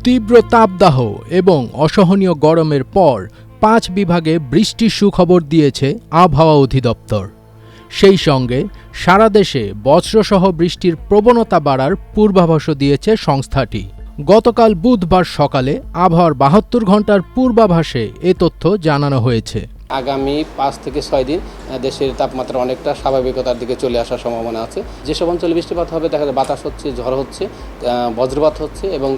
তীব্র তাপদাহ এবং অসহনীয় গরমের পর ৫ বিভাগে বৃষ্টির সুখবর দিয়েছে আবহাওয়া অধিদপ্তর। সেই সঙ্গে সারা দেশে বজ্রসহ বৃষ্টির প্রবণতা বাড়ার পূর্বাভাসও দিয়েছে সংস্থাটি। গতকাল বুধবার সকালে আবহাওয়ার ৭২ ঘণ্টার পূর্বাভাসে এ তথ্য জানানো হয়েছে। আগামী ৫ থেকে ৬ দিন দেশের তাপমাত্রা অনেকটা স্বাভাবিকতার দিকে চলে আসার সম্ভাবনা আছে। যেসব অঞ্চলে বৃষ্টিপাত হবে দেখা যায় বাতাস হচ্ছে, ঝড় হচ্ছে, বজ্রপাত হচ্ছে এবং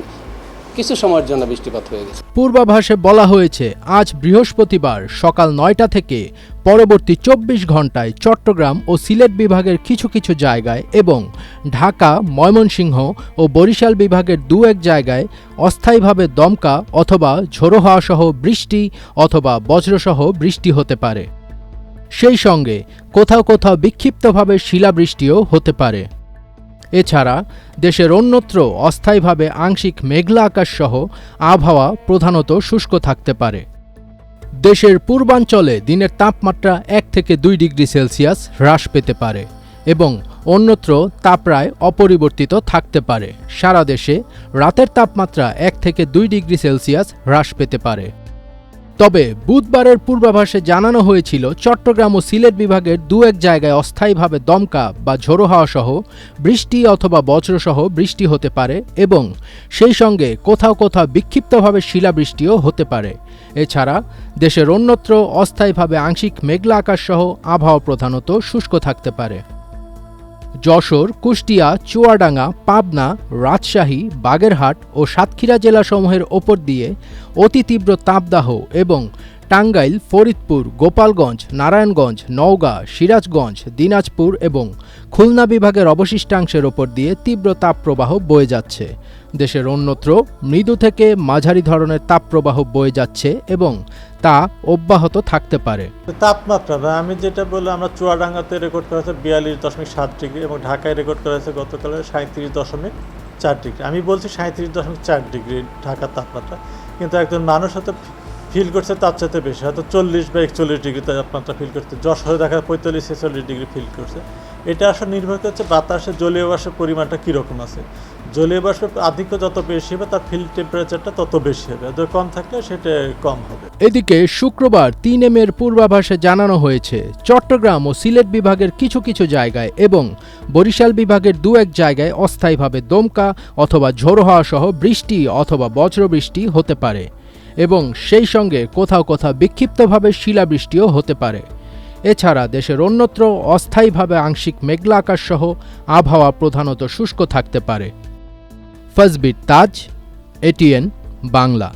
কিছু সময়ের জন্য বৃষ্টিপাত হয়ে গেছে। পূর্বাভাসে বলা হয়েছে আজ বৃহস্পতিবার সকাল ৯টা থেকে পরবর্তী ২৪ ঘণ্টায় চট্টগ্রাম ও সিলেট বিভাগের কিছু কিছু জায়গায় এবং ঢাকা, ময়মনসিংহ ও বরিশাল বিভাগের দু-এক জায়গায় অস্থায়ীভাবে দমকা অথবা ঝোড়ো হাওয়া সহ বৃষ্টি অথবা বজ্রসহ বৃষ্টি হতে পারে। সেই সঙ্গে কোথাও কোথাও বিক্ষিপ্তভাবে শিলাবৃষ্টিও হতে পারে। এছাড়া দেশের অন্যত্র অস্থায়ীভাবে আংশিক মেঘলা আকাশ সহ আবহাওয়া প্রধানত শুষ্ক থাকতে পারে। দেশের পূর্বাঞ্চলে দিনের তাপমাত্রা ১ থেকে ২ ডিগ্রি সেলসিয়াস হ্রাস পেতে পারে এবং অন্যত্র তা প্রায় অপরিবর্তিত থাকতে পারে। সারা দেশে রাতের তাপমাত্রা ১ থেকে ২ ডিগ্রি সেলসিয়াস হ্রাস পেতে পারে। তবে বুধবারের পূর্বাভাসে জানানো হয়েছিল চট্টগ্রাম ও সিলেট বিভাগের দু-এক জায়গায় অস্থায়ীভাবে দমকা বা ঝোড়ো হাওয়া সহ বৃষ্টি অথবা বজ্রসহ বৃষ্টি হতে পারে এবং সেই সঙ্গে কোথাও কোথাও বিক্ষিপ্তভাবে শিলাবৃষ্টিও হতে পারে। এছাড়া দেশের অন্যত্র অস্থায়ীভাবে আংশিক মেঘলা আকাশ সহ আবহাওয়া প্রধানত শুষ্ক থাকতে পারে। যশোর, কুষ্টিয়া, চুয়াডাঙ্গা, পাবনা, রাজশাহী, বাগেরহাট ও সাতক্ষীরা জেলাসমূহের ওপর দিয়ে অতি তীব্র তাপদাহ এবং টাঙ্গাইল, ফরিদপুর, গোপালগঞ্জ, নারায়ণগঞ্জ, নওগাঁ, সিরাজগঞ্জ, দিনাজপুর এবং খুলনা বিভাগের অবশিষ্টাংশের ওপর দিয়ে তীব্র তাপপ্রবাহ বয়ে যাচ্ছে। দেশের অন্যত্র মৃদু থেকে মাঝারি ধরনের তাপপ্রবাহ বয়ে যাচ্ছে এবং তা অব্যাহত থাকতে পারে। তাপমাত্রা আমি যেটা বললাম, আমরা চুয়াডাঙ্গাতে রেকর্ড করা হয়েছে ৪২.৭ ডিগ্রি এবং ঢাকায় রেকর্ড করা হয়েছে গতকাল ৩৭.৪ ডিগ্রি। আমি বলছি ৩৭.৪ ডিগ্রি ঢাকার তাপমাত্রা, কিন্তু একজন মানুষ হয়তো ফিল করছে তার চাইতে বেশি, হয়তো ৪০ বা ৪১ ডিগ্রি তাপমাত্রা ফিল করছে। যশোরে দেখা ৪৫-৪৬ ডিগ্রি ফিল করছে। এটা আসলে নির্ভর করছে বাতাসে জলীয় বাষ্পের পরিমাণটা কীরকম আছে। জলীয় বাষ্পের আধিক্য যত বেশি হবে তার ফিল্ড টেম্পারেচারটা তত বেশি হবে, যত কম থাকলে সেটা কম হবে। এদিকে শুক্রবার ৩ এর পূর্বাভাসে জানানো হয়েছে চট্টগ্রাম ও সিলেট বিভাগের কিছু কিছু জায়গায় এবং বরিশাল বিভাগের দু-এক জায়গায় অস্থায়ীভাবে দমকা অথবা ঝোড়ো হাওয়া সহ বৃষ্টি অথবা বজ্রবৃষ্টি হতে পারে এবং সেই সঙ্গে কোথাও কোথাও বিক্ষিপ্তভাবে শিলাবৃষ্টিও হতে পারে। এছাড়া দেশের অন্যত্র অস্থায়ীভাবে আংশিক মেঘলা আকাশ সহ আবহাওয়া প্রধানত শুষ্ক থাকতে পারে। ফজবির তাজ, এটিএন বাংলা।